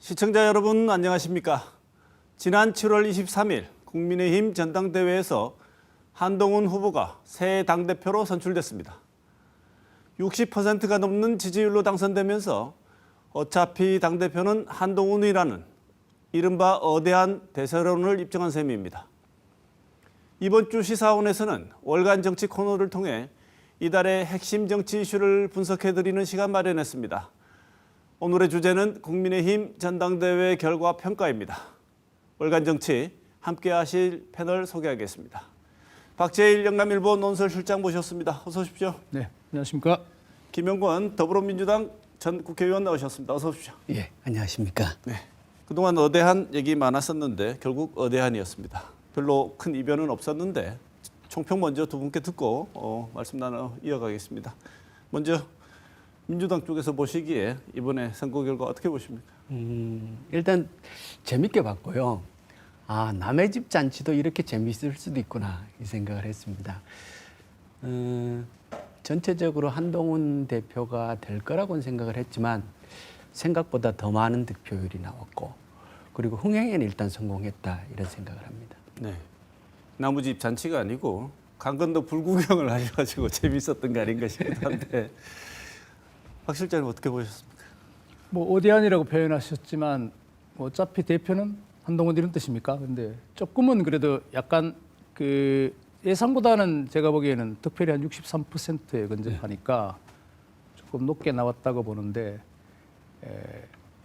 시청자 여러분 안녕하십니까? 지난 7월 23일 국민의힘 전당대회에서 한동훈 후보가 새 당대표로 선출됐습니다. 60%가 넘는 지지율로 당선되면서 어차피 당대표는 한동훈이라는 이른바 어대한 대세론을 입증한 셈입니다. 이번 주 시사원에서는 월간 정치 코너를 통해 이달의 핵심 정치 이슈를 분석해드리는 시간 마련했습니다. 오늘의 주제는 국민의힘 전당대회 결과 평가입니다. 월간 정치 함께 하실 패널 소개하겠습니다. 박재일 영남일보 논설실장 모셨습니다. 어서 오십시오. 네, 안녕하십니까. 김영권 더불어민주당 전 국회의원 나오셨습니다. 어서 오십시오. 예, 안녕하십니까. 네, 그동안 어대한 얘기 많았었는데 결국 어대한이었습니다. 별로 큰 이변은 없었는데 총평 먼저 두 분께 듣고 말씀 나눠 이어가겠습니다. 먼저 민주당 쪽에서 보시기에 이번에 선거 결과 어떻게 보십니까? 일단 재밌게 봤고요. 아, 남의 집 잔치도 이렇게 재밌을 수도 있구나 이 생각을 했습니다. 전체적으로 한동훈 대표가 될 거라고는 생각을 했지만 생각보다 더 많은 득표율이 나왔고 그리고 흥행에는 일단 성공했다 이런 생각을 합니다. 네, 나무집 잔치가 아니고 강건도 불구경을 하셔가지고 재밌었던 거 아닌가 싶기도 한데 박 실장님 어떻게 보셨습니까? 뭐 오대한이라고 표현하셨지만 뭐 어차피 대표는 한동훈 이런 뜻입니까? 근데 조금은 그래도 약간 그 예상보다는 제가 보기에는 득표율이 한 63%에 근접하니까 조금 높게 나왔다고 보는데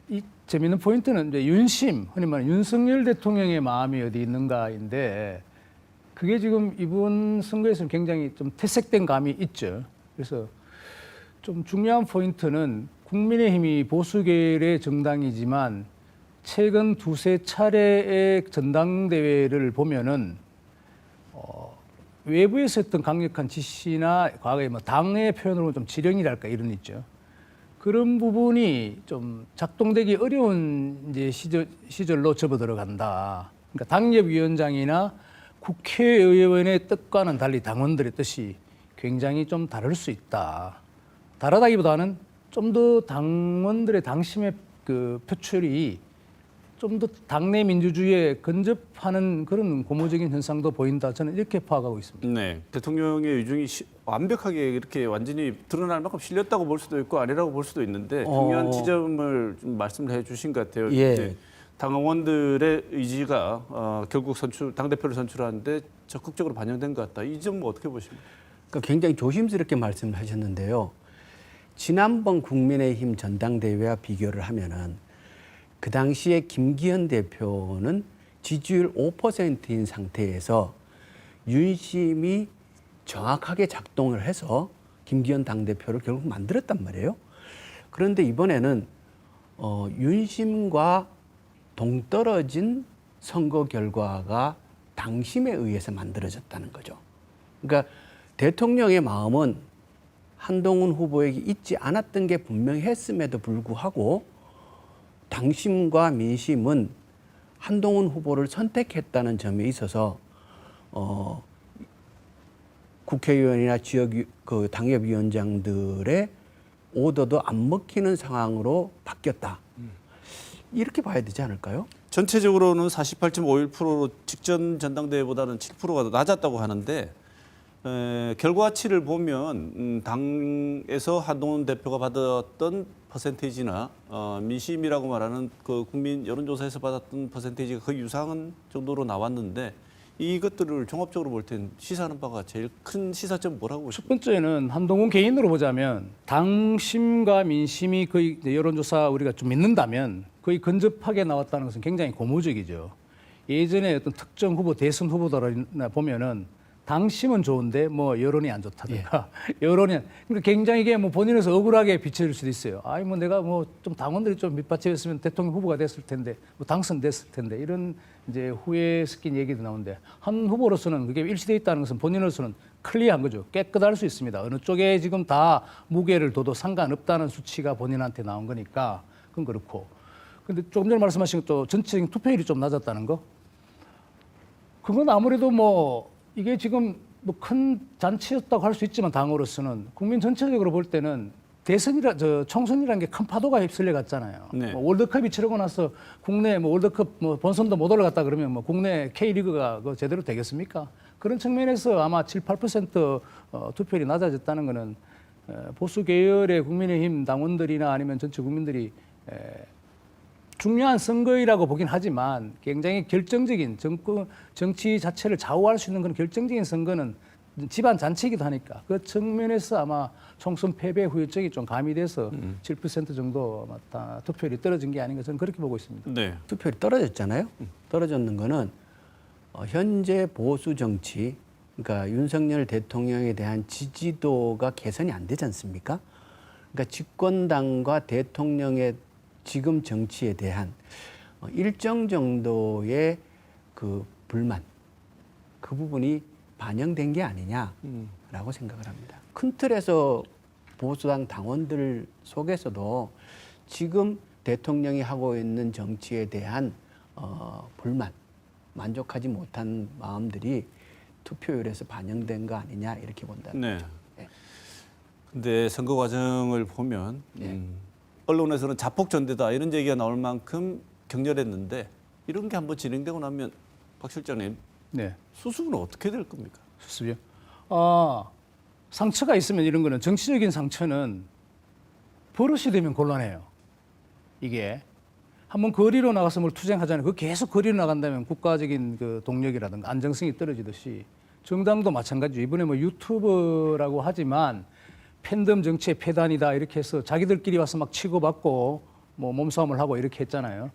이 재미있는 포인트는 이제 윤심, 흔히 말하는 윤석열 대통령의 마음이 어디 있는가인데 그게 지금 이번 선거에서는 굉장히 좀 퇴색된 감이 있죠. 그래서 좀 중요한 포인트는 국민의힘이 보수계열의 정당이지만 최근 두세 차례의 전당대회를 보면은 외부에서 했던 강력한 지시나 과거에 뭐 당의 표현으로 좀 지령이랄까 이런 있죠. 그런 부분이 좀 작동되기 어려운 이제 시절로 접어들어간다. 그러니까 당협위원장이나 국회의원의 뜻과는 달리 당원들의 뜻이 굉장히 좀 다를 수 있다. 다르다기보다는 좀 더 당원들의 당심의 그 표출이 좀 더 당내 민주주의에 근접하는 그런 고무적인 현상도 보인다. 저는 이렇게 파악하고 있습니다. 네, 대통령의 의중이 완벽하게 이렇게 완전히 드러날 만큼 실렸다고 볼 수도 있고 아니라고 볼 수도 있는데 중요한 지점을 좀 말씀을 해주신 것 같아요. 예. 이제 당원들의 의지가 결국 당대표를 선출하는데 적극적으로 반영된 것 같다. 이 점은 어떻게 보십니까? 그러니까 굉장히 조심스럽게 말씀을 하셨는데요. 지난번 국민의힘 전당대회와 비교를 하면은 그 당시에 김기현 대표는 지지율 5%인 상태에서 윤심이 정확하게 작동을 해서 김기현 당대표를 결국 만들었단 말이에요. 그런데 이번에는 윤심과 동떨어진 선거 결과가 당심에 의해서 만들어졌다는 거죠. 그러니까 대통령의 마음은 한동훈 후보에게 있지 않았던 게 분명히 했음에도 불구하고 당심과 민심은 한동훈 후보를 선택했다는 점에 있어서 국회의원이나 지역 그 당협위원장들의 오더도 안 먹히는 상황으로 바뀌었다. 이렇게 봐야 되지 않을까요? 전체적으로는 48.51%로 직전 전당대회보다는 7%가 더 낮았다고 하는데 결과치를 보면 당에서 한동훈 대표가 받았던 퍼센테이지나 민심이라고 말하는 그 국민 여론조사에서 받았던 퍼센테이지가 거의 유사한 정도로 나왔는데 이것들을 종합적으로 볼 땐 시사하는 바가 제일 큰 시사점 뭐라고 보십니까? 첫 번째는 한동훈 개인으로 보자면 당심과 민심이 거의 여론조사 우리가 좀 믿는다면 거의 근접하게 나왔다는 것은 굉장히 고무적이죠. 예전에 어떤 특정 후보, 대선 후보들이나 보면은 당심은 좋은데 뭐 여론이 안 좋다든가 여론이 그러니까 굉장히 이게 뭐 본인에서 억울하게 비춰질 수도 있어요. 아니 뭐 내가 뭐 좀 당원들이 좀 밑받침했으면 대통령 후보가 됐을 텐데 뭐 당선됐을 텐데 이런 이제 후회 섞인 얘기도 나오는데 한 후보로서는 그게 일치돼 있다는 것은 본인으로서는 클리어한 거죠. 깨끗할 수 있습니다. 어느 쪽에 지금 다 무게를 둬도 상관없다는 수치가 본인한테 나온 거니까 그건 그렇고. 근데 조금 전에 말씀하신 또 전체적인 투표율이 좀 낮았다는 거. 그건 아무래도 뭐 이게 지금 뭐 큰 잔치였다고 할 수 있지만 당으로서는 국민 전체적으로 볼 때는 총선이라는 게 큰 파도가 휩쓸려 갔잖아요. 네. 뭐 월드컵이 치르고 나서 국내 뭐 월드컵 뭐 본선도 못 올라갔다 그러면 뭐 국내 K리그가 그 제대로 되겠습니까? 그런 측면에서 아마 7, 8% 투표율이 낮아졌다는 거는 보수 계열의 국민의힘 당원들이나 아니면 전체 국민들이 중요한 선거이라고 보긴 하지만 굉장히 결정적인 정치 자체를 좌우할 수 있는 그런 결정적인 선거는 집안 잔치이기도 하니까 그 측면에서 아마 총선 패배 후유증이 좀 가미돼서 7% 정도 아마 투표율이 떨어진 게 아닌가 저는 그렇게 보고 있습니다. 네. 투표율이 떨어졌잖아요. 떨어졌는 거는 현재 보수 정치, 그러니까 윤석열 대통령에 대한 지지도가 개선이 안 되지 않습니까? 그러니까 집권당과 대통령의 지금 정치에 대한 일정 정도의 그 불만, 그 부분이 반영된 게 아니냐라고 생각을 합니다. 큰 틀에서 보수당 당원들 속에서도 지금 대통령이 하고 있는 정치에 대한 불만, 만족하지 못한 마음들이 투표율에서 반영된 거 아니냐 이렇게 본다. 네. 네. 근데 선거 과정을 보면 언론에서는 자폭 전대다 이런 얘기가 나올 만큼 격렬했는데 이런 게 한번 진행되고 나면 박 실장님 네. 수습은 어떻게 될 겁니까? 수습이요? 상처가 있으면 이런 거는 정치적인 상처는 버릇이 되면 곤란해요. 이게 한번 거리로 나가서 뭘 투쟁하잖아요. 그 계속 거리로 나간다면 국가적인 그 동력이라든가 안정성이 떨어지듯이 정당도 마찬가지죠. 이번에 뭐 유튜버라고 하지만 팬덤 정치의 폐단이다 이렇게 해서 자기들끼리 와서 막 치고받고 뭐 몸싸움을 하고 이렇게 했잖아요.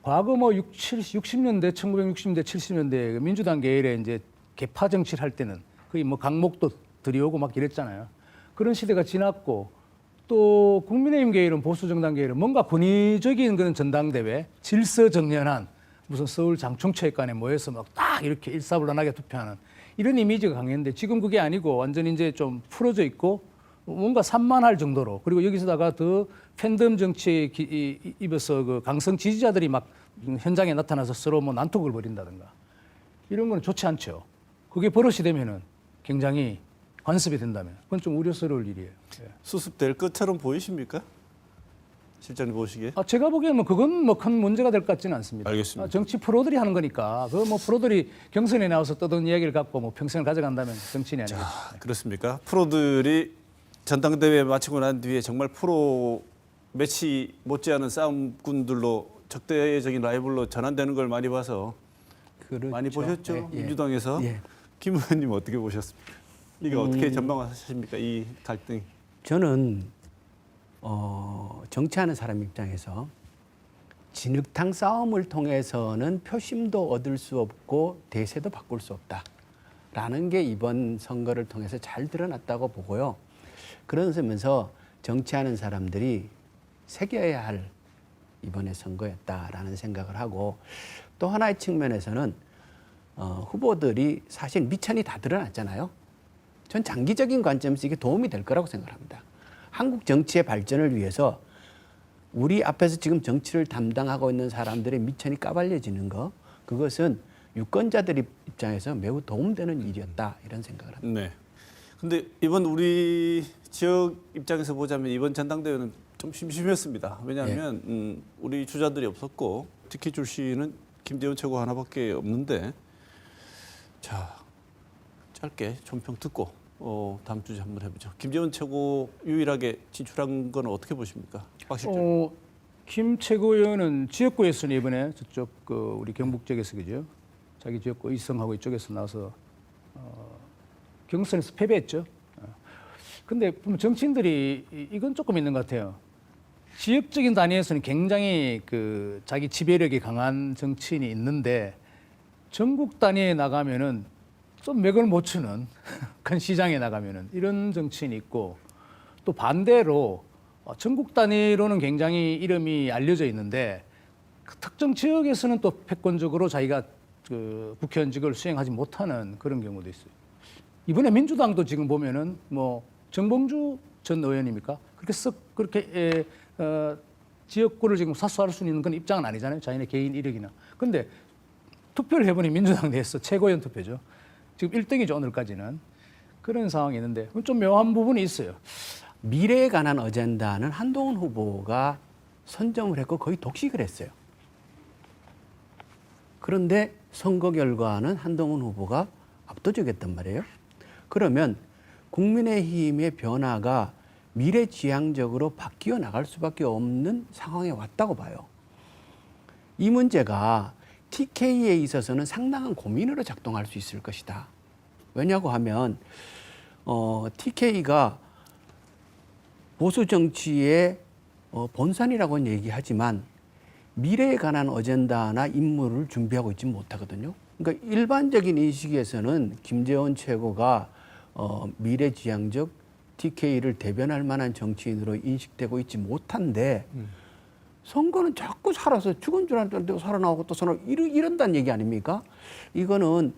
과거 뭐 60년대, 1960년대, 70년대 민주당 계열의 이제 개파 정치를 할 때는 거의 뭐 강목도 들이오고 막 이랬잖아요. 그런 시대가 지났고 또 국민의힘 계열은 보수 정당 계열은 뭔가 권위적인 그런 전당대회, 질서정연한 무슨 서울 장충체육관에 모여서 막 딱 이렇게 일사불란하게 투표하는 이런 이미지가 강했는데 지금 그게 아니고 완전 이제 좀 풀어져 있고 뭔가 산만할 정도로 그리고 여기서다가 더 팬덤 정치에 입어서 그 강성 지지자들이 막 현장에 나타나서 서로 뭐 난투극을 벌인다든가 이런 거는 좋지 않죠. 그게 버릇이 되면은 굉장히 관습이 된다면 그건 좀 우려스러울 일이에요. 예. 수습될 것처럼 보이십니까? 실장님 보시기에? 제가 보기에는 그건 뭐 큰 문제가 될 것 같지는 않습니다. 알겠습니다. 정치 프로들이 하는 거니까 그 뭐 프로들이 경선에 나와서 떠든 이야기를 갖고 뭐 평생을 가져간다면 정치인이 아니겠죠. 그렇습니까? 프로들이 전당대회 마치고 난 뒤에 정말 프로 매치 못지않은 싸움꾼들로 적대적인 라이벌로 전환되는 걸 많이 봐서 그렇죠. 많이 보셨죠? 예, 예. 민주당에서. 예. 김 의원님 어떻게 보셨습니까? 이게 어떻게 전망하십니까? 이 갈등이. 저는 정치하는 사람 입장에서 진흙탕 싸움을 통해서는 표심도 얻을 수 없고 대세도 바꿀 수 없다라는 게 이번 선거를 통해서 잘 드러났다고 보고요. 그러면서 정치하는 사람들이 새겨야 할 이번의 선거였다라는 생각을 하고 또 하나의 측면에서는 후보들이 사실 미천이 다 드러났잖아요. 전 장기적인 관점에서 이게 도움이 될 거라고 생각합니다. 한국 정치의 발전을 위해서 우리 앞에서 지금 정치를 담당하고 있는 사람들의 미천이 까발려지는 거 그것은 유권자들 입장에서 매우 도움되는 일이었다 이런 생각을 합니다. 네. 근데 이번 우리 지역 입장에서 보자면 이번 전당대회는 좀 심심했습니다. 왜냐하면 우리 주자들이 없었고 특히 출신은 김재원 최고 하나밖에 없는데 자 짧게 총평 듣고 다음 주제 한번 해보죠. 김재원 최고 유일하게 진출한 건 어떻게 보십니까? 박 실장. 김 최고위원은 지역구에서는 이번에 저쪽 우리 경북 쪽에서 그죠? 자기 지역구 이성하고 이쪽에서 나와서 경선에서 패배했죠. 근데 보면 정치인들이 이건 조금 있는 것 같아요. 지역적인 단위에서는 굉장히 자기 지배력이 강한 정치인이 있는데 전국 단위에 나가면은 좀 맥을 못 추는 큰 시장에 나가면은 이런 정치인이 있고 또 반대로 전국 단위로는 굉장히 이름이 알려져 있는데 그 특정 지역에서는 또 패권적으로 자기가 국회의원직을 수행하지 못하는 그런 경우도 있어요. 이번에 민주당도 지금 보면은 뭐 정봉주 전 의원입니까? 그렇게 지역구를 지금 사수할 수 있는 그런 입장은 아니잖아요. 자신의 개인 이력이나. 근데 투표를 해보니 민주당 내에서 최고위원 투표죠. 지금 1등이죠, 오늘까지는. 그런 상황이 있는데 좀 묘한 부분이 있어요. 미래에 관한 어젠다는 한동훈 후보가 선점을 했고 거의 독식을 했어요. 그런데 선거 결과는 한동훈 후보가 압도적이었단 말이에요. 그러면 국민의힘의 변화가 미래지향적으로 바뀌어 나갈 수밖에 없는 상황에 왔다고 봐요. 이 문제가 TK에 있어서는 상당한 고민으로 작동할 수 있을 것이다. 왜냐고 하면 TK가 보수 정치의 본산이라고는 얘기하지만 미래에 관한 어젠다나 임무를 준비하고 있지 못하거든요. 그러니까 일반적인 인식에서는 김재원 최고가 미래지향적 TK를 대변할 만한 정치인으로 인식되고 있지 못한데 선거는 자꾸 살아서 죽은 줄 알았는데 살아나오고 또 이런다는 얘기 아닙니까? 이거는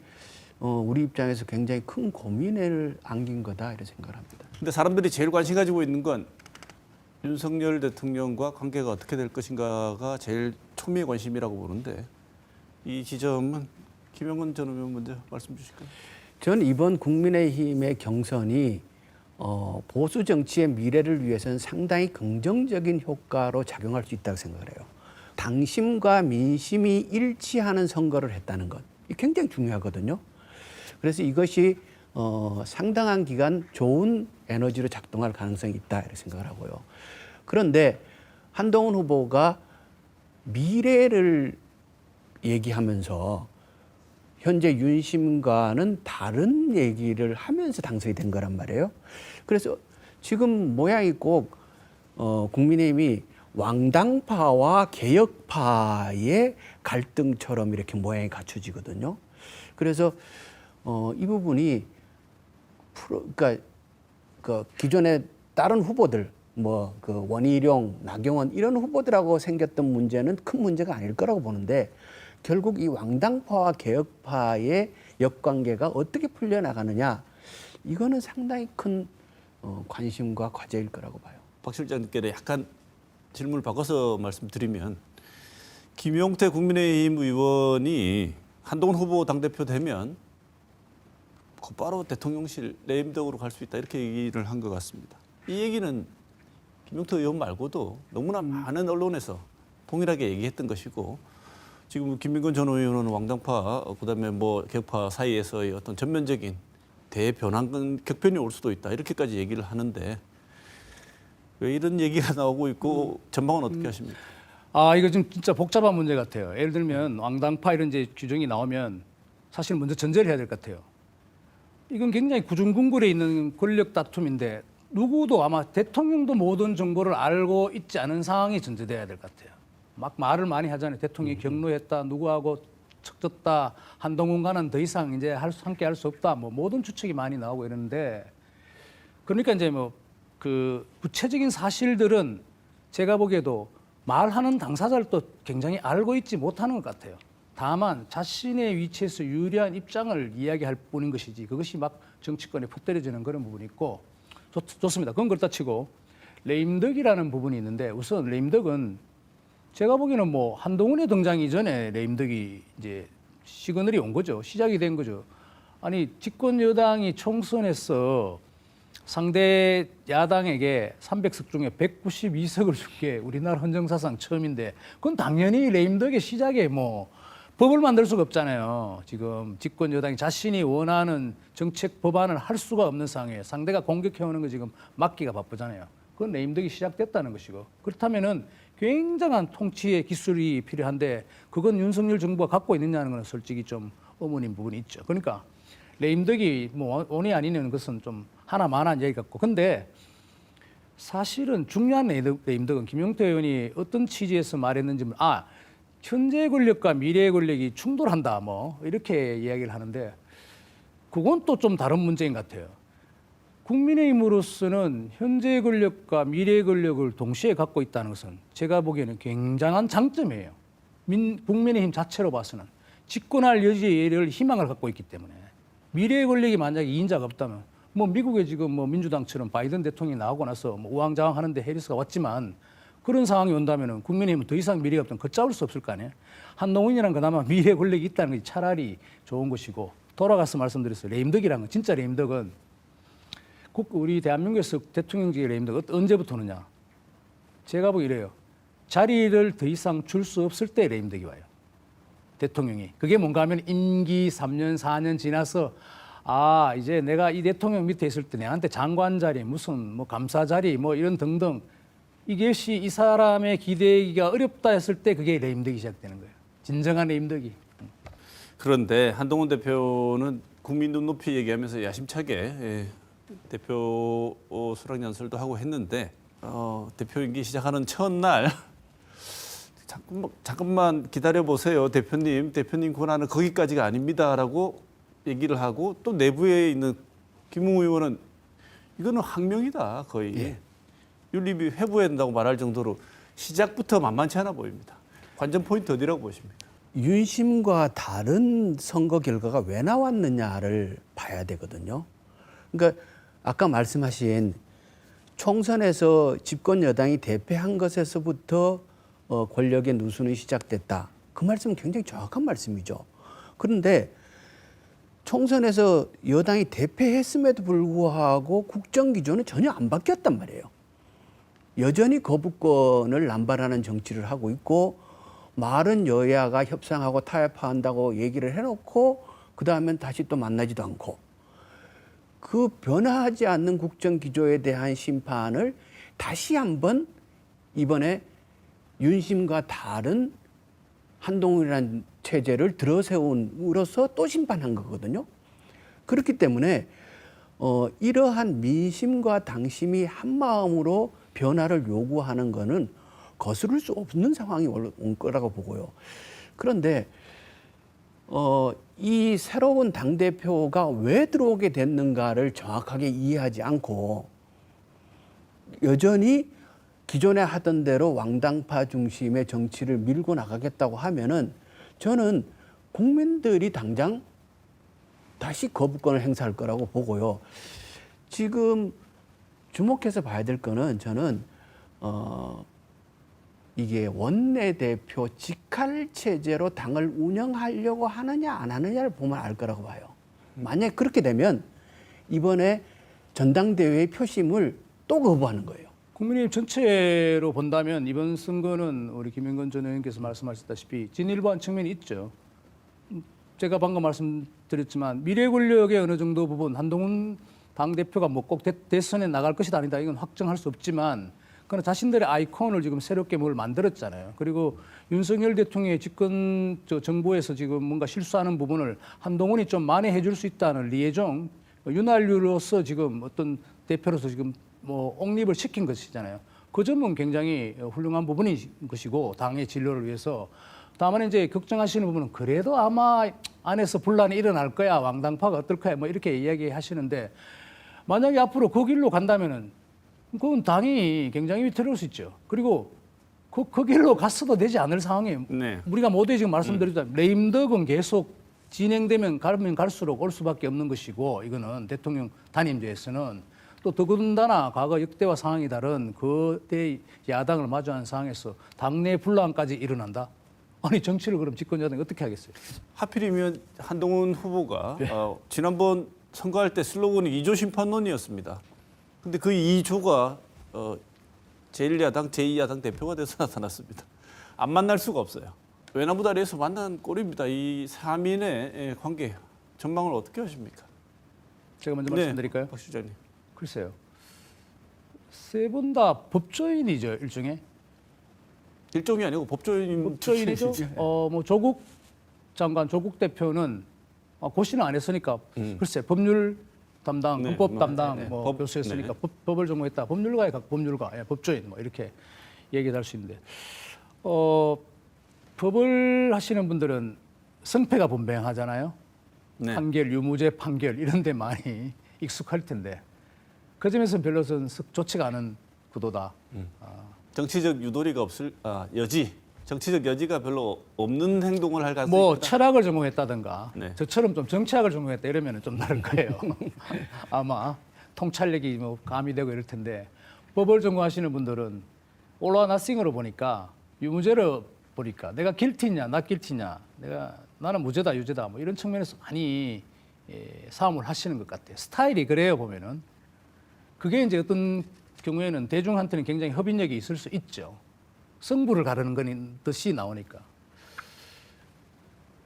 우리 입장에서 굉장히 큰 고민을 안긴 거다 이렇게 생각을 합니다. 근데 사람들이 제일 관심 가지고 있는 건 윤석열 대통령과 관계가 어떻게 될 것인가가 제일 초미의 관심이라고 보는데 이 지점은 김영건 전 의원 먼저 말씀 주실까요? 저는 이번 국민의힘의 경선이 보수 정치의 미래를 위해서는 상당히 긍정적인 효과로 작용할 수 있다고 생각을 해요. 당심과 민심이 일치하는 선거를 했다는 것, 이 굉장히 중요하거든요. 그래서 이것이 상당한 기간 좋은 에너지로 작동할 가능성이 있다 이렇게 생각을 하고요. 그런데 한동훈 후보가 미래를 얘기하면서 현재 윤심과는 다른 얘기를 하면서 당선이 된 거란 말이에요. 그래서 지금 모양이 꼭 국민의힘이 왕당파와 개혁파의 갈등처럼 이렇게 모양이 갖춰지거든요. 그래서 이 부분이 그러니까 그 기존의 다른 후보들 그 원희룡, 나경원 이런 후보들하고 생겼던 문제는 큰 문제가 아닐 거라고 보는데 결국 이 왕당파와 개혁파의 역관계가 어떻게 풀려나가느냐 이거는 상당히 큰 관심과 과제일 거라고 봐요. 박 실장님께 약간 질문을 바꿔서 말씀드리면 김용태 국민의힘 의원이 한동훈 후보 당대표 되면 곧바로 대통령실 내임덕으로 갈 수 있다 이렇게 얘기를 한 것 같습니다. 이 얘기는 김용태 의원 말고도 너무나 많은 언론에서 동일하게 얘기했던 것이고 지금 김민건 전 의원은 왕당파 그다음에 개혁파 사이에서의 어떤 전면적인 대변환 격변이 올 수도 있다 이렇게까지 얘기를 하는데 왜 이런 얘기가 나오고 있고 전망은 어떻게 하십니까? 이거 좀 진짜 복잡한 문제 같아요. 예를 들면 왕당파 이런 이제 규정이 나오면 사실 먼저 전제를 해야 될 것 같아요. 이건 굉장히 구중궁궐에 있는 권력 다툼인데 누구도 아마 대통령도 모든 정보를 알고 있지 않은 상황이 전제돼야 될 것 같아요. 막 말을 많이 하잖아요. 대통령이 경로했다, 누구하고 척졌다, 한동훈과는 더 이상 이제 함께 할 수 없다, 모든 추측이 많이 나오고 이러는데 그러니까 이제 그 구체적인 사실들은 제가 보기에도 말하는 당사자를 또 굉장히 알고 있지 못하는 것 같아요. 다만 자신의 위치에서 유리한 입장을 이야기할 뿐인 것이지 그것이 막 정치권에 퍼뜨려지는 그런 부분이 있고 좋습니다. 그건 그렇다 치고 레임덕이라는 부분이 있는데 우선 레임덕은 제가 보기에는 한동훈의 등장 이전에 레임덕이 이제 시그널이 온 거죠. 시작이 된 거죠. 아니 집권 여당이 총선에서 상대 야당에게 300석 중에 192석을 준 게 우리나라 헌정사상 처음인데 그건 당연히 레임덕의 시작에 법을 만들 수가 없잖아요. 지금 집권 여당이 자신이 원하는 정책 법안을 할 수가 없는 상황에 상대가 공격해오는 거 지금 막기가 바쁘잖아요. 그건 레임덕이 시작됐다는 것이고 그렇다면은 굉장한 통치의 기술이 필요한데 그건 윤석열 정부가 갖고 있느냐는 건 솔직히 좀 의문인 부분이 있죠. 그러니까 레임덕이 원이 아니냐는 것은 좀 하나만한 얘기 같고 근데 사실은 중요한 레임덕은 김용태 의원이 어떤 취지에서 말했는지 현재 권력과 미래의 권력이 충돌한다 이렇게 이야기를 하는데 그건 또 좀 다른 문제인 것 같아요. 국민의힘으로서는 현재 권력과 미래의 권력을 동시에 갖고 있다는 것은 제가 보기에는 굉장한 장점이에요. 국민의힘 자체로 봐서는 집권할 여지를 희망을 갖고 있기 때문에 미래의 권력이 만약에 2인자가 없다면 미국에 지금 민주당처럼 바이든 대통령이 나오고 나서 우왕좌왕하는데 해리스가 왔지만 그런 상황이 온다면 국민의힘은 더 이상 미래가 없다면 걷잡을 수 없을 거 아니에요. 한동훈이란 그나마 미래 권력이 있다는 게 차라리 좋은 것이고 돌아가서 말씀드렸어요. 레임덕이란 건 진짜 레임덕은 우리 대한민국에서 대통령직의 레임드가 언제부터 오느냐? 제가 보기 이래요. 자리를 더 이상 줄 수 없을 때 레임덕이 와요. 대통령이. 그게 뭔가 하면 임기 3년, 4년 지나서 아, 이제 내가 이 대통령 밑에 있을 때 내한테 장관 자리, 무슨 뭐 감사 자리, 뭐 이런 등등 이것이 이 사람의 기대기가 어렵다 했을 때 그게 레임덕이 시작되는 거예요. 진정한 레임덕이. 그런데 한동훈 대표는 국민 눈높이 얘기하면서 야심차게 대표 수락연설도 하고 했는데 대표 임기 시작하는 첫날 잠깐만 기다려 보세요, 대표님 권한은 거기까지가 아닙니다라고 얘기를 하고 또 내부에 있는 김웅 의원은 이거는 항명이다 거의 예. 윤리비 회부해야 된다고 말할 정도로 시작부터 만만치 않아 보입니다. 관전 포인트 어디라고 보십니까? 윤심과 다른 선거 결과가 왜 나왔느냐를 봐야 되거든요. 그러니까 아까 말씀하신 총선에서 집권 여당이 대패한 것에서부터 권력의 누수는 시작됐다. 그 말씀은 굉장히 정확한 말씀이죠. 그런데 총선에서 여당이 대패했음에도 불구하고 국정 기조는 전혀 안 바뀌었단 말이에요. 여전히 거부권을 남발하는 정치를 하고 있고 말은 여야가 협상하고 타협한다고 얘기를 해놓고 그 다음엔 다시 또 만나지도 않고 그 변화하지 않는 국정 기조에 대한 심판을 다시 한번 이번에 윤심과 다른 한동훈이라는 체제를 들어세움으로써 또 심판한 거거든요. 그렇기 때문에 이러한 민심과 당심이 한 마음으로 변화를 요구하는 거는 거스를 수 없는 상황이 온 거라고 보고요. 그런데 이 새로운 당대표가 왜 들어오게 됐는가를 정확하게 이해하지 않고 여전히 기존에 하던 대로 왕당파 중심의 정치를 밀고 나가겠다고 하면은 저는 국민들이 당장 다시 거부권을 행사할 거라고 보고요. 지금 주목해서 봐야 될 거는 저는 이게 원내대표 직할 체제로 당을 운영하려고 하느냐 안 하느냐를 보면 알 거라고 봐요. 만약 그렇게 되면 이번에 전당대회의 표심을 또 거부하는 거예요. 국민의힘 전체로 본다면 이번 선거는 우리 김영건 전 의원께서 말씀하셨다시피 진일보한 측면이 있죠. 제가 방금 말씀드렸지만 미래 권력의 어느 정도 부분 한동훈 당대표가 뭐 꼭 대선에 나갈 것이다 아니다 이건 확정할 수 없지만 그러나 자신들의 아이콘을 지금 새롭게 뭘 만들었잖아요. 그리고 윤석열 대통령의 집권 정부에서 지금 뭔가 실수하는 부분을 한동훈이 좀 만회해 줄 수 있다는 리에종 윤활유로서 지금 어떤 대표로서 지금 뭐 옹립을 시킨 것이잖아요. 그 점은 굉장히 훌륭한 부분인 것이고 당의 진로를 위해서 다만 이제 걱정하시는 부분은 그래도 아마 안에서 분란이 일어날 거야 왕당파가 어떨 거야 뭐 이렇게 이야기하시는데 만약에 앞으로 그 길로 간다면은 그건 당이 굉장히 위태로울 수 있죠. 그리고 그 길로 갔어도 되지 않을 상황이에요. 네. 우리가 모두 지금 말씀드렸잖아요. 레임덕은 계속 진행되면 가면 갈수록 올 수밖에 없는 것이고 이거는 대통령 단임제에서는 또 더군다나 과거 역대와 상황이 다른 그때 야당을 마주한 상황에서 당내 분란까지 일어난다. 아니 정치를 그럼 집권 여당이 어떻게 하겠어요? 하필이면 한동훈 후보가 지난번 선거할 때 슬로건이 2조 심판론이었습니다. 근데 그 2조가 제1야당, 제2야당 대표가 돼서 나타났습니다. 안 만날 수가 없어요. 외나무 다리에서 만난 꼴입니다. 이 3인의 관계 전망을 어떻게 하십니까? 제가 먼저 말씀드릴까요? 박 시장님. 글쎄요. 세 분 다 법조인이죠, 일종의. 일종이 아니고 법조인이죠. 뭐 조국 장관, 조국 대표는 고시는 안 했으니까 글쎄 법률 담당, 네, 헌법 담당 네, 뭐 법, 교수였으니까 네. 법을 전공했다. 법률가에 각 법률가, 법조인 뭐 이렇게 얘기를 할 수 있는데 법을 하시는 분들은 성패가 분명하잖아요. 네. 판결, 유무죄 판결 이런 데 많이 익숙할 텐데 그 점에서 별로는 좋지가 않은 구도다. 정치적 유도리가 정치적 여지가 별로 없는 행동을 할 가능성이 뭐 있다. 철학을 전공했다든가 네. 저처럼 좀 정치학을 전공했다 이러면 좀 다를 거예요. 아마 통찰력이 뭐 가미되고 이럴 텐데 법을 전공하시는 분들은 올라와 나싱으로 보니까 유무죄로 보니까 내가 길티냐 나 길티냐 나는 무죄다 유죄다 뭐 이런 측면에서 많이 싸움을 하시는 것 같아요. 스타일이 그래요 보면은. 그게 이제 어떤 경우에는 대중한테는 굉장히 협인력이 있을 수 있죠. 승부를 가르는 건 뜻이 나오니까.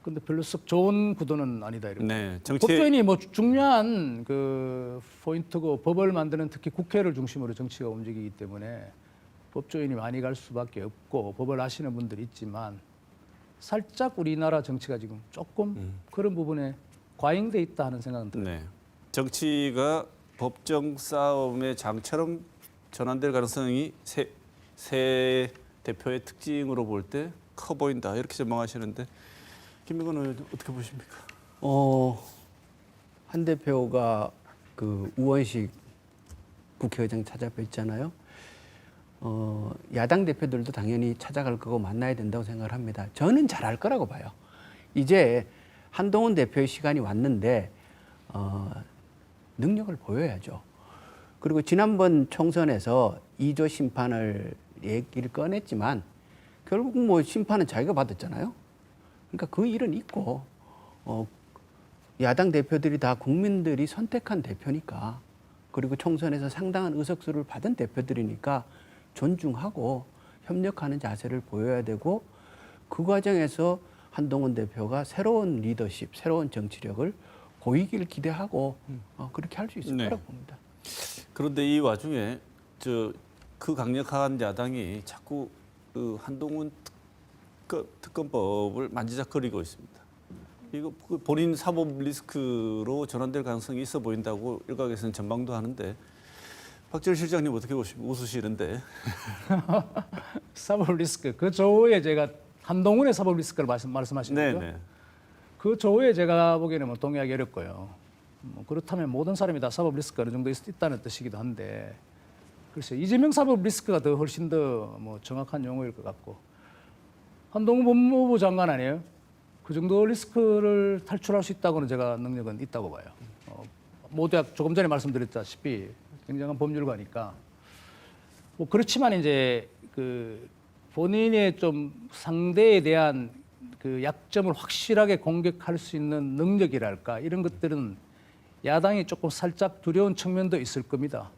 근데 별로 썩 좋은 구도는 아니다 이렇게. 네, 법조인이 뭐 중요한 그 포인트고 법을 만드는 특히 국회를 중심으로 정치가 움직이기 때문에 법조인이 많이 갈 수밖에 없고 법을 아시는 분들이 있지만 살짝 우리나라 정치가 지금 조금 그런 부분에 과잉돼 있다 하는 생각은 들어요. 네, 정치가 법정 싸움의 장처럼 전환될 가능성이 새 대표의 특징으로 볼 때 커 보인다 이렇게 전망하시는데 김명건 의원 어떻게 보십니까? 한 대표가 그 우원식 국회의장 찾아뵀잖아요. 야당 대표들도 당연히 찾아갈 거고 만나야 된다고 생각을 합니다. 저는 잘할 거라고 봐요. 이제 한동훈 대표의 시간이 왔는데 능력을 보여야죠. 그리고 지난번 총선에서 2조 심판을 얘기를 꺼냈지만 결국 뭐 심판은 자기가 받았잖아요. 그러니까 그 일은 있고 야당 대표들이 다 국민들이 선택한 대표니까 그리고 총선에서 상당한 의석수를 받은 대표들이니까 존중하고 협력하는 자세를 보여야 되고 그 과정에서 한동훈 대표가 새로운 리더십, 새로운 정치력을 보이길 기대하고 그렇게 할 수 있을 네. 거라고 봅니다. 그런데 이 와중에 그 강력한 야당이 자꾸 그 한동훈 특검법을 만지작거리고 있습니다. 이거 본인 사법 리스크로 전환될 가능성이 있어 보인다고 일각에서는 전망도 하는데 박지원 실장님 어떻게 보십니까? 웃으시는데. 사법 리스크 그 조에 제가 한동훈의 사법 리스크를 말씀하시는 네, 거죠? 네. 그 조에 제가 보기에는 뭐 동의하기 어렵고요. 뭐 그렇다면 모든 사람이 다 사법 리스크가 어느 정도 있다는 뜻이기도 한데 글쎄 이재명 사법 리스크가 더 훨씬 더 뭐 정확한 용어일 것 같고 한동훈 법무부 장관 아니에요? 그 정도 리스크를 탈출할 수 있다고는 제가 능력은 있다고 봐요. 모두가 조금 전에 말씀드렸다시피 굉장한 법률가니까 뭐 그렇지만 이제 그 본인의 좀 상대에 대한 그 약점을 확실하게 공격할 수 있는 능력이랄까 이런 것들은 야당이 조금 살짝 두려운 측면도 있을 겁니다.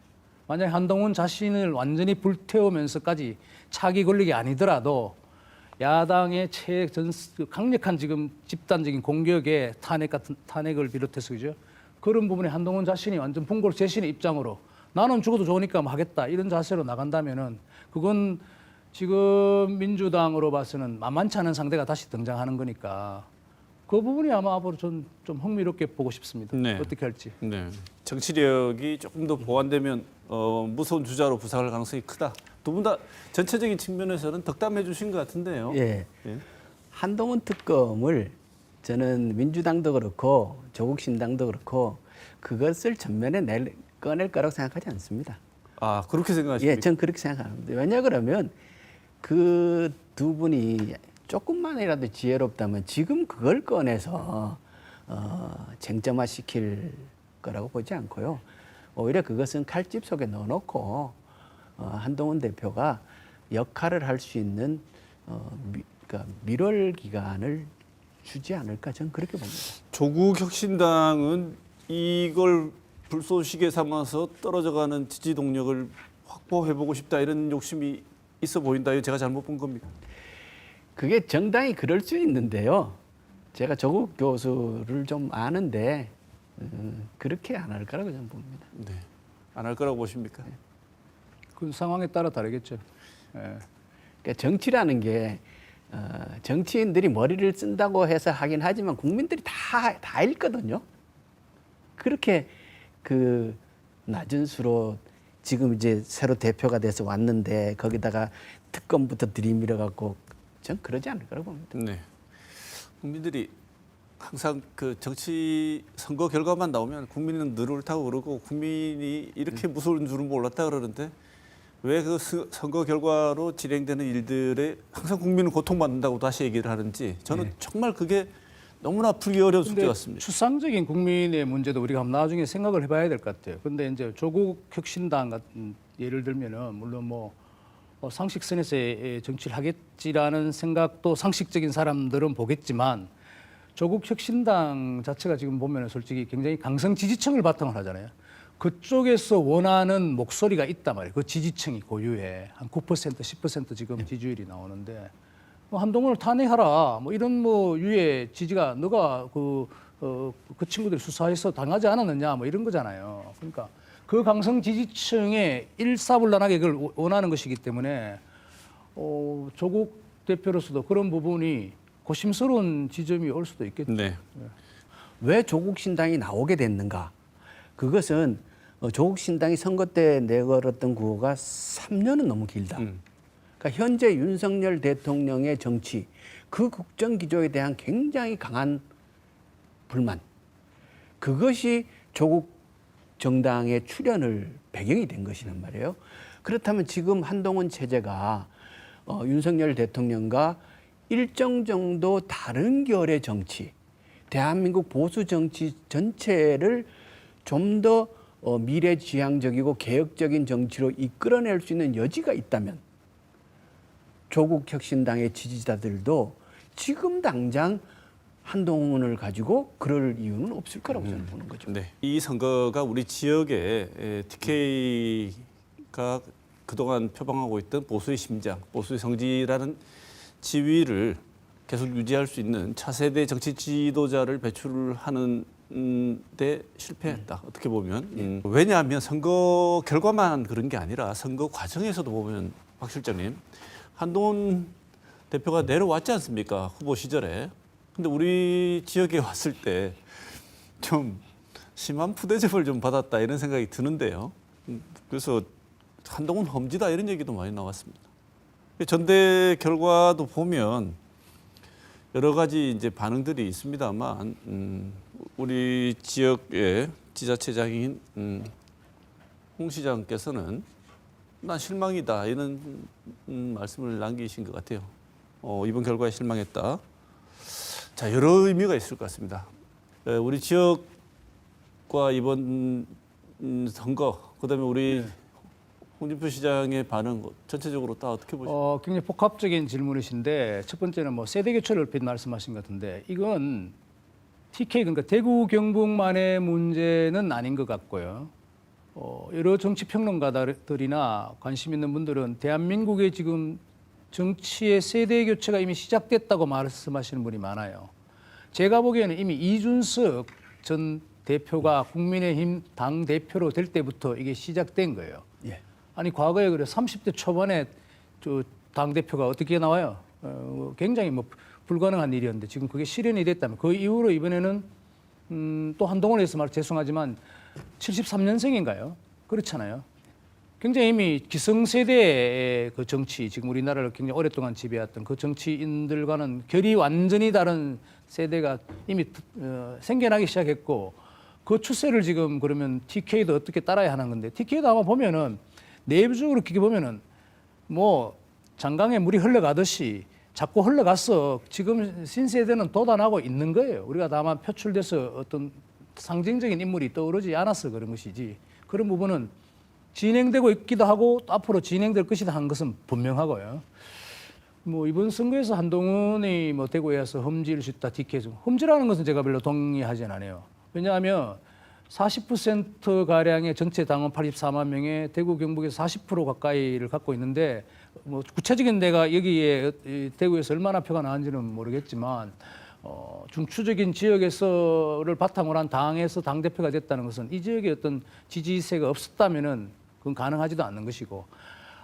만약에 한동훈 자신을 완전히 불태우면서까지 차기 권력이 아니더라도 야당의 강력한 지금 집단적인 공격에 탄핵을 비롯해서 그죠? 그런 부분에 한동훈 자신이 완전 분골 재신의 입장으로 나는 죽어도 좋으니까 뭐 하겠다 이런 자세로 나간다면은 그건 지금 민주당으로 봐서는 만만치 않은 상대가 다시 등장하는 거니까 그 부분이 아마 앞으로 좀 흥미롭게 보고 싶습니다. 네. 어떻게 할지. 네. 정치력이 조금 더 보완되면 무서운 주자로 부상할 가능성이 크다. 두 분 다 전체적인 측면에서는 덕담해 주신 것 같은데요. 예. 예. 한동훈 특검을 저는 민주당도 그렇고 조국 신당도 그렇고 그것을 전면에 꺼낼 거라고 생각하지 않습니다. 아 그렇게 생각하십니까? 예, 전 그렇게 생각합니다. 왜냐 그러면 그 두 분이 조금만이라도 지혜롭다면 지금 그걸 꺼내서 쟁점화 시킬 거라고 보지 않고요. 오히려 그것은 칼집 속에 넣어놓고 한동훈 대표가 역할을 할 수 있는 그러니까 밀월 기간을 주지 않을까 저는 그렇게 봅니다. 조국 혁신당은 이걸 불쏘시개 삼아서 떨어져가는 지지 동력을 확보해보고 싶다 이런 욕심이 있어 보인다. 이거 제가 잘못 본 겁니까? 그게 정당이 그럴 수 있는데요. 제가 조국 교수를 좀 아는데 그렇게 안 할 거라고 저는 봅니다. 네. 안 할 거라고 보십니까? 그 상황에 따라 다르겠죠. 예. 그러니까 정치라는 게 정치인들이 머리를 쓴다고 해서 하긴 하지만 국민들이 다 읽거든요. 그렇게 그 낮은 수로 지금 이제 새로 대표가 돼서 왔는데 거기다가 특검부터 들이밀어 갖고 전 그러지 않을 거라고 봅니다. 네. 국민들이 항상 그 정치 선거 결과만 나오면 국민은 늘 옳다고 그러고 국민이 이렇게 무서운 줄은 몰랐다 그러는데 왜 그 선거 결과로 진행되는 일들에 항상 국민은 고통받는다고 다시 얘기를 하는지 저는 네. 정말 그게 너무나 풀기 어려운 숙제 같습니다. 추상적인 국민의 문제도 우리가 나중에 생각을 해봐야 될 것 같아요. 그런데 이제 조국 혁신당 같은 예를 들면은 물론 뭐 상식선에서의 정치를 하겠지라는 생각도 상식적인 사람들은 보겠지만 조국 혁신당 자체가 지금 보면은 솔직히 굉장히 강성 지지층을 바탕으로 하잖아요. 그쪽에서 원하는 목소리가 있단 말이에요. 그 지지층이 고유해. 한 9%, 10% 지금 지지율이 나오는데 뭐 한동훈을 탄핵하라. 뭐 이런 뭐 유의 지지가 너가 그 친구들이 수사해서 당하지 않았느냐 뭐 이런 거잖아요. 그러니까 그 강성 지지층에 일사불란하게 그걸 원하는 것이기 때문에 조국 대표로서도 그런 부분이 고심스러운 지점이 올 수도 있겠죠. 네. 왜 조국 신당이 나오게 됐는가? 그것은 조국 신당이 선거 때 내걸었던 구호가 3년은 너무 길다. 그러니까 현재 윤석열 대통령의 정치, 그 국정 기조에 대한 굉장히 강한 불만. 그것이 조국 정당의 출현을 배경이 된 것이란 말이에요. 그렇다면 지금 한동훈 체제가 윤석열 대통령과 일정 정도 다른 결의 정치, 대한민국 보수 정치 전체를 좀 더 미래지향적이고 개혁적인 정치로 이끌어낼 수 있는 여지가 있다면 조국 혁신당의 지지자들도 지금 당장 한동훈을 가지고 그럴 이유는 없을 거라고 저는 보는 거죠. 네. 이 선거가 우리 지역에 TK가 그동안 표방하고 있던 보수의 심장, 보수의 성지라는 지위를 계속 유지할 수 있는 차세대 정치 지도자를 배출하는 데 실패했다. 어떻게 보면. 왜냐하면 선거 결과만 그런 게 아니라 선거 과정에서도 보면 박 실장님, 한동훈 대표가 내려왔지 않습니까? 후보 시절에. 근데 우리 지역에 왔을 때 좀 심한 푸대접을 좀 받았다 이런 생각이 드는데요. 그래서 한동훈 험지다 이런 얘기도 많이 나왔습니다. 전대 결과도 보면 여러 가지 이제 반응들이 있습니다만 우리 지역의 지자체장인 홍 시장께서는 난 실망이다 이런 말씀을 남기신 것 같아요. 이번 결과에 실망했다. 자, 여러 의미가 있을 것 같습니다. 우리 지역과 이번 선거, 그다음에 우리 홍준표 시장의 반응 전체적으로 다 어떻게 보십니까? 굉장히 복합적인 질문이신데 첫 번째는 뭐 세대 교체를 얼핏 말씀하신 것 같은데 이건 TK 그러니까 대구 경북만의 문제는 아닌 것 같고요. 여러 정치 평론가들이나 관심 있는 분들은 대한민국의 지금 정치의 세대 교체가 이미 시작됐다고 말씀하시는 분이 많아요. 제가 보기에는 이미 이준석 전 대표가 국민의힘 당 대표로 될 때부터 이게 시작된 거예요. 예. 아니 과거에 그래 30대 초반에 당 대표가 어떻게 나와요? 굉장히 뭐 불가능한 일이었는데 지금 그게 실현이 됐다면 그 이후로 이번에는 또 한동훈에서 말 죄송하지만 73년생인가요? 그렇잖아요. 굉장히 이미 기성세대의 그 정치, 지금 우리나라를 굉장히 오랫동안 지배했던 그 정치인들과는 결이 완전히 다른 세대가 이미 생겨나기 시작했고 그 추세를 지금 그러면 TK도 어떻게 따라야 하는 건데 TK도 아마 보면은 내부적으로 그렇게 보면은 뭐 장강에 물이 흘러가듯이 자꾸 흘러가서 지금 신세대는 도단하고 있는 거예요. 우리가 다만 표출돼서 어떤 상징적인 인물이 떠오르지 않아서 그런 것이지 그런 부분은 진행되고 있기도 하고 또 앞으로 진행될 것이다 한 것은 분명하고요. 뭐 이번 선거에서 한동훈이 뭐 대구에서 험지일 수 있다 TK 험지라는 것은 제가 별로 동의하지는 않아요. 왜냐하면 40% 가량의 전체 당원 84만 명에 대구 경북에서 40% 가까이를 갖고 있는데 뭐 구체적인 데가 여기에 대구에서 얼마나 표가 나왔는지는 모르겠지만 중추적인 지역에서를 바탕으로 한 당에서 당 대표가 됐다는 것은 이 지역에 어떤 지지세가 없었다면은 그건 가능하지도 않는 것이고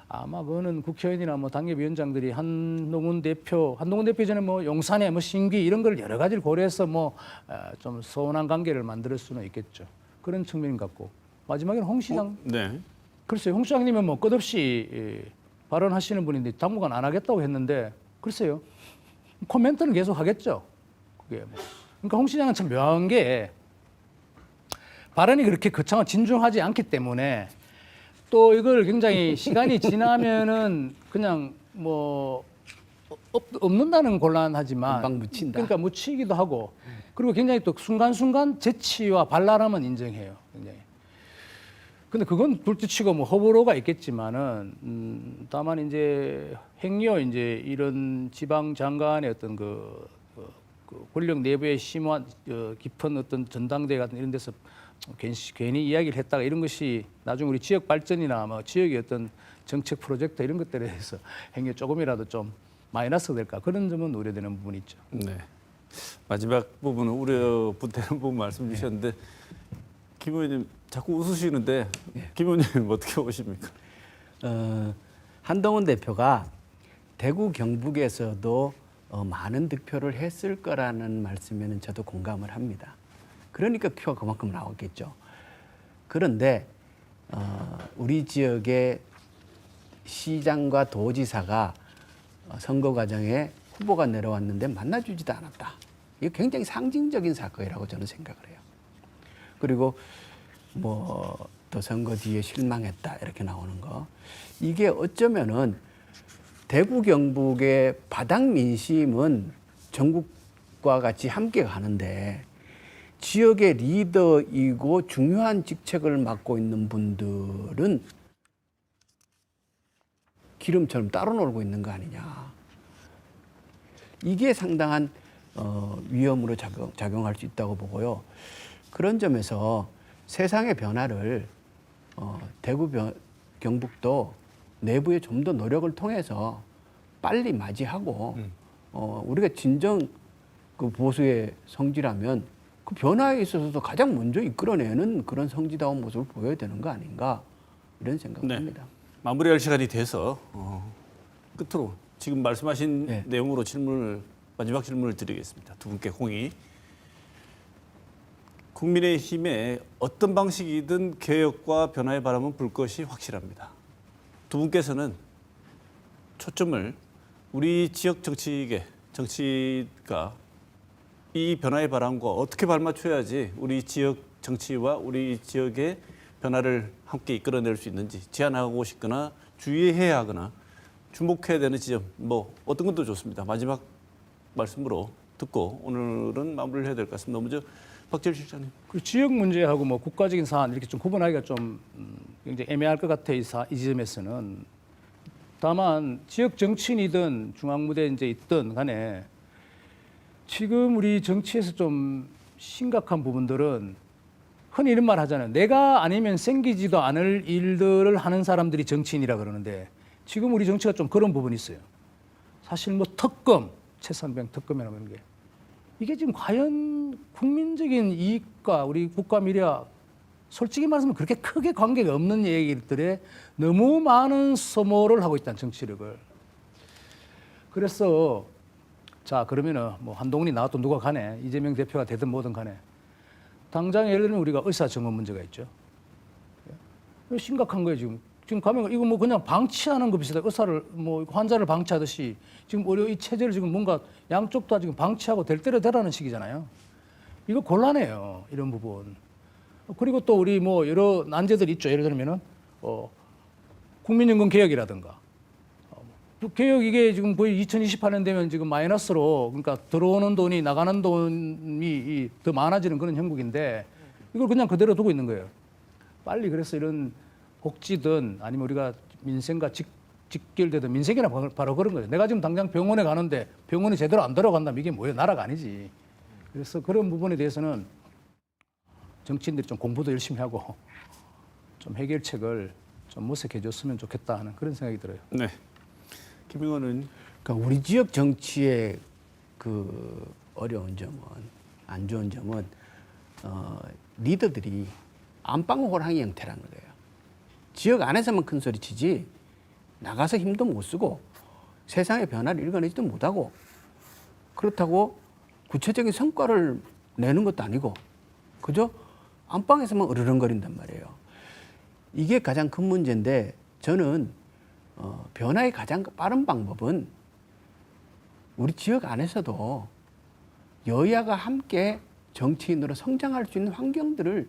아마 그거는 국회의원이나 뭐 당협위원장들이 한동훈 대표 전에 뭐 용산에 뭐 신기 이런 걸 여러 가지를 고려해서 뭐 좀 서운한 관계를 만들 수는 있겠죠. 그런 측면인 것 같고 마지막에는 홍 시장. 네. 글쎄요, 홍 시장님은 뭐 끝없이 발언하시는 분인데 당분간 안 하겠다고 했는데 글쎄요, 코멘트는 계속 하겠죠. 그게 뭐. 그러니까 홍 시장은 참 묘한 게 발언이 그렇게 거창하고 진중하지 않기 때문에 또 이걸 굉장히 시간이 지나면은 그냥 뭐 없는다는 곤란하지만 금방 묻힌다. 그러니까 묻히기도 하고 그리고 굉장히 또 순간순간 재치와 발랄함은 인정해요. 굉장히. 근데 그건 둘째치고 뭐 호불호가 있겠지만은 다만 이제 행여 이제 이런 지방 장관의 어떤 그 권력 내부의 심한 깊은 어떤 전당대 같은 이런 데서 괜히 이야기를 했다가 이런 것이 나중에 우리 지역 발전이나 뭐 지역의 어떤 정책 프로젝트 이런 것들에 대해서 행위에 조금이라도 좀 마이너스가 될까 그런 점은 우려되는 부분이 있죠. 네. 마지막 부분은 우려되는 부분 말씀 주셨는데 김 의원님 자꾸 웃으시는데 김 의원님 어떻게 보십니까? 한동훈 대표가 대구 경북에서도 많은 득표를 했을 거라는 말씀에는 저도 공감을 합니다. 그러니까 표가 그만큼 나왔겠죠. 그런데 우리 지역의 시장과 도지사가 선거 과정에 후보가 내려왔는데 만나주지도 않았다. 이거 굉장히 상징적인 사건이라고 저는 생각을 해요. 그리고 뭐 또 선거 뒤에 실망했다 이렇게 나오는 거. 이게 어쩌면은 대구 경북의 바닥 민심은 전국과 같이 함께 가는데 지역의 리더이고 중요한 직책을 맡고 있는 분들은 기름처럼 따로 놀고 있는 거 아니냐. 이게 상당한 위험으로 작용할 수 있다고 보고요. 그런 점에서 세상의 변화를 대구 경북도 내부에 좀 더 노력을 통해서 빨리 맞이하고 우리가 진정 그 보수의 성지라면 그 변화에 있어서도 가장 먼저 이끌어내는 그런 성지다운 모습을 보여야 되는 거 아닌가 이런 생각을 합니다. 마무리할 시간이 돼서 끝으로 지금 말씀하신 내용으로 마지막 질문을 드리겠습니다. 두 분께 공의. 국민의힘에 어떤 방식이든 개혁과 변화의 바람은 불 것이 확실합니다. 두 분께서는 초점을 우리 지역 정치가 이 변화의 바람과 어떻게 발맞춰야지 우리 지역 정치와 우리 지역의 변화를 함께 이끌어낼 수 있는지 제안하고 싶거나 주의해야 하거나 주목해야 되는 지점 뭐 어떤 것도 좋습니다. 마지막 말씀으로 듣고 오늘은 마무리를 해야 될 것 같습니다. 먼저 박재일 실장님. 그 지역 문제하고 뭐 국가적인 사안 이렇게 좀 구분하기가 좀 굉장히 애매할 것 같아 이 지점에서는. 다만 지역 정치인이든 중앙무대에 이제 있든 간에 지금 우리 정치에서 좀 심각한 부분들은 흔히 이런 말 하잖아요. 내가 아니면 생기지도 않을 일들을 하는 사람들이 정치인이라 그러는데 지금 우리 정치가 좀 그런 부분이 있어요. 사실 뭐 특검, 최선병 특검이나 이런 게 이게 지금 과연 국민적인 이익과 우리 국가 미래와 솔직히 말하면 그렇게 크게 관계가 없는 얘기들에 너무 많은 소모를 하고 있다는 정치력을. 그래서 자 그러면은 뭐 한동훈이 나왔든 누가 가네 이재명 대표가 되든 뭐든 간에 당장 예를 들면 우리가 의사 정원 문제가 있죠. 심각한 거예요 지금. 지금 가면 이거 뭐 그냥 방치하는 거 비슷해. 의사를 뭐 환자를 방치하듯이 지금 의료 이 체제를 지금 뭔가 양쪽 다 지금 방치하고 될 대로 되라는 식이잖아요. 이거 곤란해요. 이런 부분. 그리고 또 우리 뭐 여러 난제들이 있죠. 예를 들면은 국민연금 개혁이라든가 개혁 이게 지금 거의 2028년 되면 지금 마이너스로 그러니까 들어오는 돈이 나가는 돈이 더 많아지는 그런 형국인데 이걸 그냥 그대로 두고 있는 거예요. 빨리 그래서 이런 복지든 아니면 우리가 민생과 직결되든 민생이나 바로 그런 거예요. 내가 지금 당장 병원에 가는데 병원이 제대로 안 돌아간다면 이게 뭐예요? 나라가 아니지. 그래서 그런 부분에 대해서는 정치인들이 좀 공부도 열심히 하고 좀 해결책을 좀 모색해 줬으면 좋겠다 하는 그런 생각이 들어요. 네. 김 의원은 그러니까 우리 지역 정치의 그 어려운 점은 안 좋은 점은 리더들이 안방 호랑이 형태라는 거예요. 지역 안에서만 큰 소리 치지 나가서 힘도 못 쓰고 세상의 변화를 읽어내지도 못하고 그렇다고 구체적인 성과를 내는 것도 아니고 그죠? 안방에서만 으르렁거린단 말이에요. 이게 가장 큰 문제인데 저는 변화의 가장 빠른 방법은 우리 지역 안에서도 여야가 함께 정치인으로 성장할 수 있는 환경들을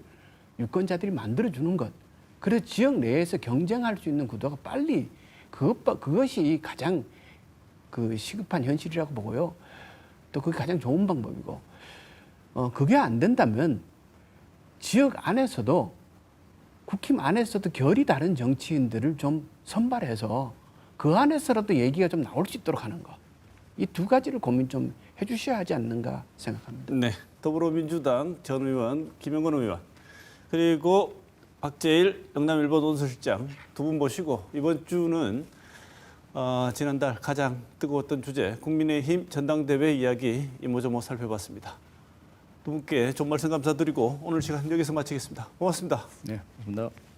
유권자들이 만들어주는 것. 그래서 지역 내에서 경쟁할 수 있는 구도가 빨리 그것이 가장 그 시급한 현실이라고 보고요. 또 그게 가장 좋은 방법이고 그게 안 된다면 지역 안에서도 국힘 안에서도 결이 다른 정치인들을 좀 선발해서 그 안에서라도 얘기가 좀 나올 수 있도록 하는 것. 이 두 가지를 고민 좀 해주셔야 하지 않는가 생각합니다. 네. 더불어민주당 전 의원 김영건 의원 그리고 박재일 영남일보 논설실장 두 분 모시고 이번 주는 지난달 가장 뜨거웠던 주제 국민의힘 전당대회 이야기 이모저모 살펴봤습니다. 두 분께 좋은 말씀 감사드리고 오늘 시간 여기서 마치겠습니다. 고맙습니다. 네, 고맙습니다.